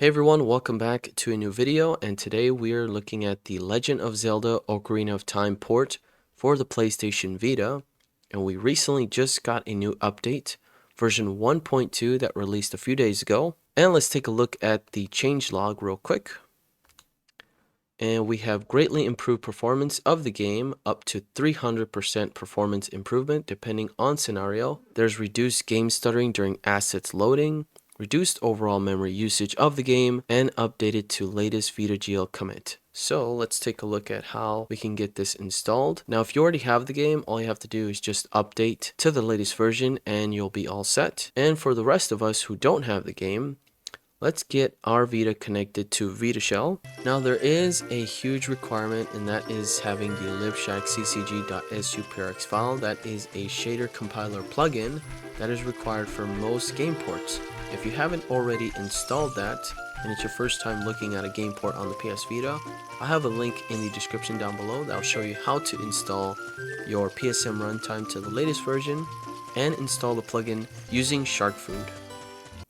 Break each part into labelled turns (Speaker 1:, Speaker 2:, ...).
Speaker 1: Hey everyone, welcome back to a new video, and today we are looking at the Legend of Zelda Ocarina of Time port for the PlayStation Vita, and we recently just got a new update, version 1.2 that released a few days ago. And let's take a look at the changelog real quick. And we have greatly improved performance of the game, up to 300% performance improvement depending on scenario. There's reduced game stuttering during assets loading, reduced overall memory usage of the game, and updated to latest VitaGL commit. So let's take a look at how we can get this installed. Now, if you already have the game, all you have to do is just update to the latest version and you'll be all set. And for the rest of us who don't have the game, let's get our Vita connected to VitaShell. Now there is a huge requirement, and that is having the libshackccg.suprx file. That is a shader compiler plugin that is required for most game ports. If you haven't already installed that, and it's your first time looking at a game port on the PS Vita, I have a link in the description down below that will show you how to install your PSM runtime to the latest version and install the plugin using Sharkfood.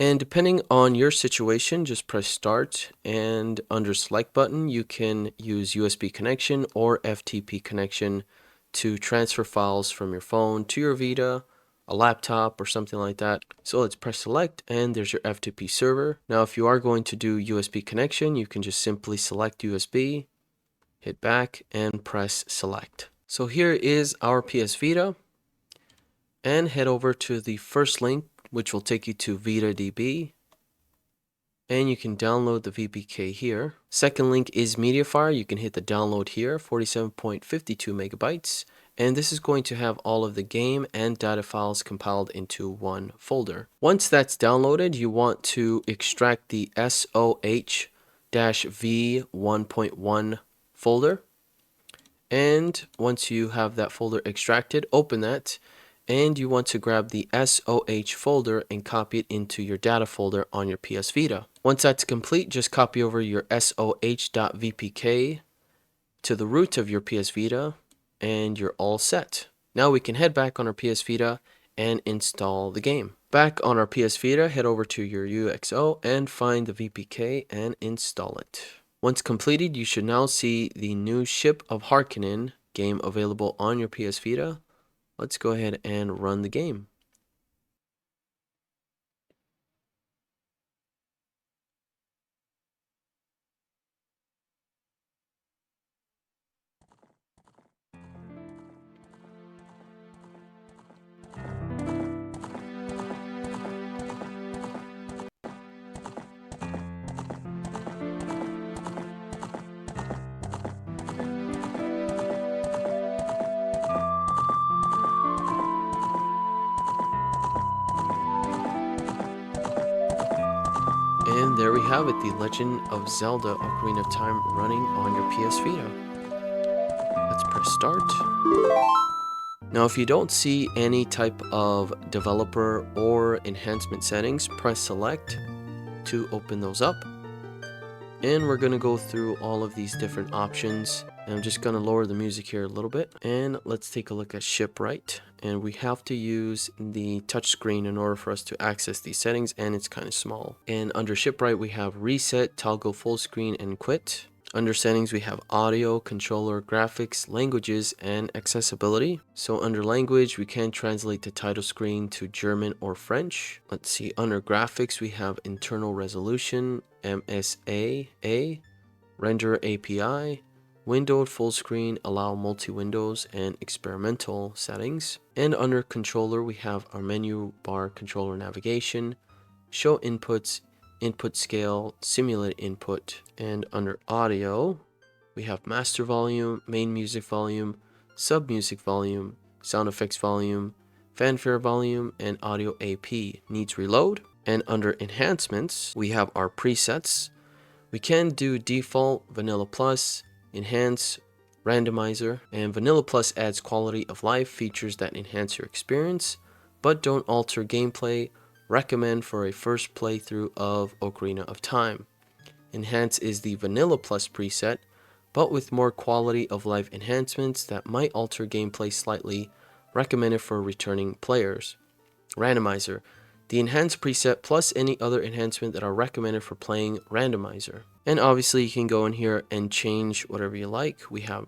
Speaker 1: And depending on your situation, just press start, and under select button you can use USB connection or FTP connection to transfer files from your phone to your Vita, a laptop, or something like that. So let's press select, and there's your FTP server. Now if you are going to do USB connection, you can just simply select USB, hit back, and press select. So here is our PS Vita, and head over to the first link, which will take you to VitaDB, and you can download the VPK here. Second link is Mediafire. You can hit the download here, 47.52 megabytes, and this is going to have all of the game and data files compiled into one folder. Once that's downloaded, you want to extract the SOH-V1.1 folder, and once you have that folder extracted, open that, and you want to grab the SOH folder and copy it into your data folder on your PS Vita. Once that's complete, just copy over your SOH.VPK to the root of your PS Vita, and you're all set. Now we can head back on our PS Vita and install the game. Back on our PS Vita, head over to your UXO and find the VPK and install it. Once completed, you should now see the new Ship of Harkinian game available on your PS Vita. Let's go ahead and run the game. And there we have it, the Legend of Zelda Ocarina of Time running on your PS Vita. Let's press start. Now if you don't see any type of developer or enhancement settings, press select to open those up. And we're going to go through all of these different options. And I'm just going to lower the music here a little bit. And let's take a look at Shipwright. And we have to use the touchscreen in order for us to access these settings, and it's kind of small. And under Shipwright, we have reset, toggle full screen, and quit. Under settings, we have audio, controller, graphics, languages, and accessibility. So under language, we can translate the title screen to German or French. Let's see, under graphics, we have internal resolution, MSAA, render API, windowed full screen, allow multi-windows, and experimental settings. And under controller, we have our menu bar controller navigation, show inputs, input scale, simulate input. And under audio, we have master volume, main music volume, sub music volume, sound effects volume, fanfare volume, and audio AP. Needs reload. And under enhancements, we have our presets. We can do default, vanilla plus, enhance, randomizer, and vanilla plus adds quality of life features that enhance your experience but don't alter gameplay. Recommend for a first playthrough of Ocarina of Time. Enhance is the vanilla plus preset, but with more quality of life enhancements that might alter gameplay slightly. Recommended for returning players. Randomizer the enhanced preset plus any other enhancement that are recommended for playing randomizer. And obviously you can go in here and change whatever you like. We have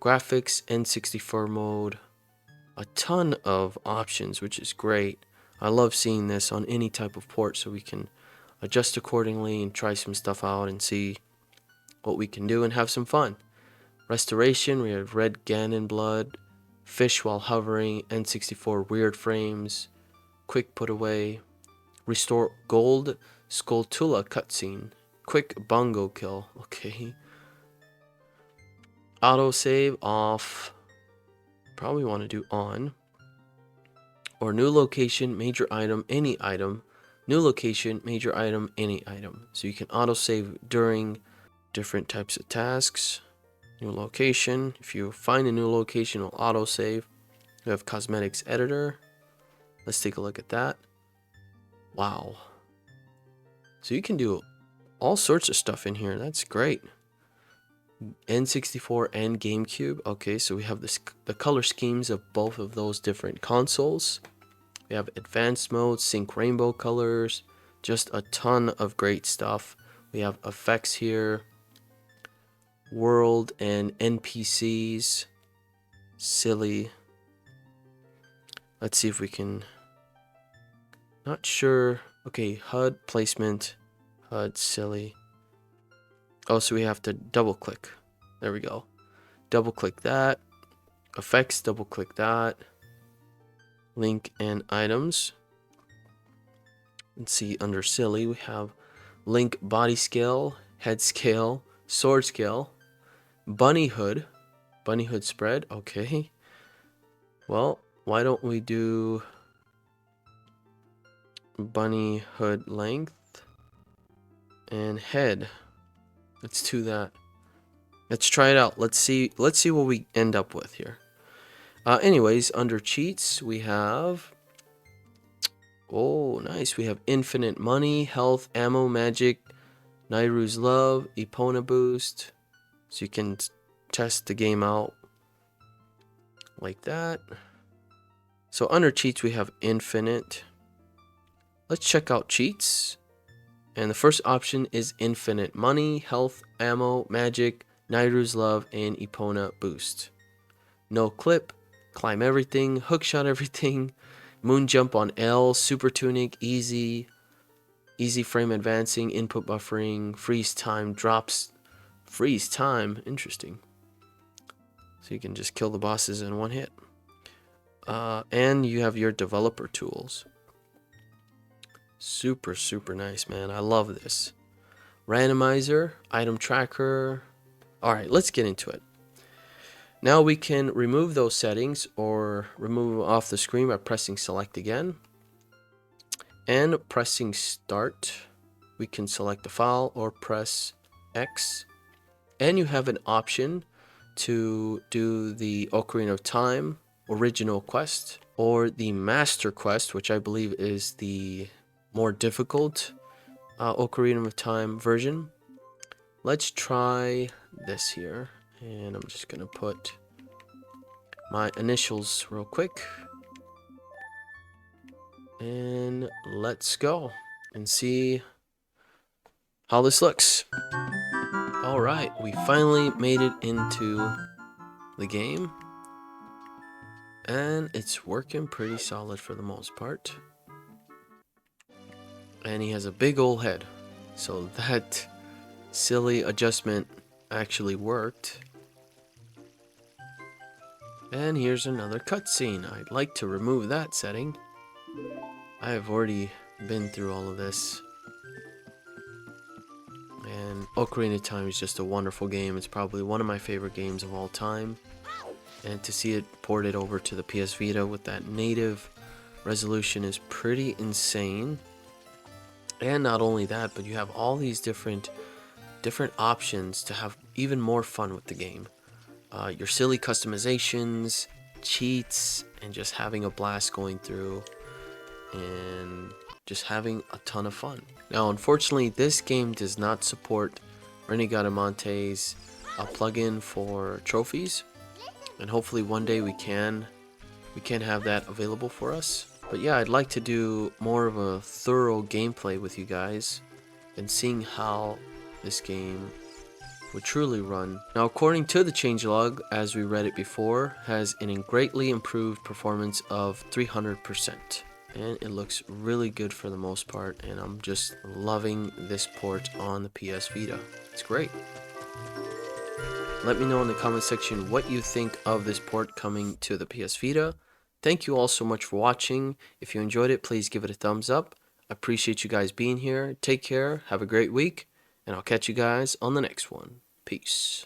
Speaker 1: graphics, N64 mode, a ton of options, which is great. I love seeing this on any type of port so we can adjust accordingly and try some stuff out and see what we can do and have some fun. Restoration, we have red Ganon blood, fish while hovering, N64 weird frames, quick put away, restore gold Skulltula cutscene, quick bongo kill, okay. Autosave off, probably want to do on, or new location, major item, any item, new location, major item, any item. So you can autosave during different types of tasks. New location, if you find a new location, it'll autosave. We have cosmetics editor. Let's take a look at that. Wow. So you can do all sorts of stuff in here. That's great. N64 and GameCube. Okay, so we have the color schemes of both of those different consoles. We have advanced mode, sync rainbow colors, just a ton of great stuff. We have effects here, world and NPCs, silly. Let's see if we can, not sure. Okay, HUD placement, HUD silly. Oh, so we have to double click. There we go. Double click that. Effects, double click that. Link and items. Let's see, under silly, we have link body scale, head scale, sword scale, bunny hood spread. Okay. Well, why don't we do bunny hood length and head? Let's do that. Let's try it out. Let's see what we end up with here. Anyways, under cheats, we have, oh, nice. We have infinite money, health, ammo, magic, Nairu's love, Epona boost. So you can test the game out like that. So under cheats, we have infinite. Let's check out cheats. And the first option is infinite money, health, ammo, magic, Nairu's love, and Epona boost. No clip, climb everything, hookshot everything, moon jump on L, super tunic, easy frame advancing, input buffering, freeze time, drops, freeze time, interesting. So you can just kill the bosses in one hit. And you have your developer tools. Super, super nice, man. I love this. Randomizer, item tracker. All right, let's get into it. Now we can remove those settings or remove off the screen by pressing select again. And pressing start, we can select the file or press X. And you have an option to do the Ocarina of Time original quest or the master quest, which I believe is the more difficult Ocarina of Time version. Let's try this here, and I'm just gonna put my initials real quick, and let's go and see how this looks. All right, we finally made it into the game, and it's working pretty solid for the most part. And he has a big old head, so that silly adjustment actually worked. And here's another cutscene. I'd like to remove that setting. I have already been through all of this. And Ocarina of Time is just a wonderful game. It's probably one of my favorite games of all time. And to see it ported over to the PS Vita with that native resolution is pretty insane. And not only that, but you have all these different options to have even more fun with the game. Your silly customizations, cheats, and just having a blast going through and just having a ton of fun. Now, unfortunately, this game does not support Renegade Monte's plugin for trophies, and hopefully one day we can have that available for us. But yeah, I'd like to do more of a thorough gameplay with you guys and seeing how this game would truly run. Now, according to the changelog, as we read it before, has an greatly improved performance of 300%. And it looks really good for the most part, and I'm just loving this port on the PS Vita. It's great. Let me know in the comment section what you think of this port coming to the PS Vita. Thank you all so much for watching. If you enjoyed it, please give it a thumbs up. I appreciate you guys being here. Take care, have a great week, and I'll catch you guys on the next one. Peace.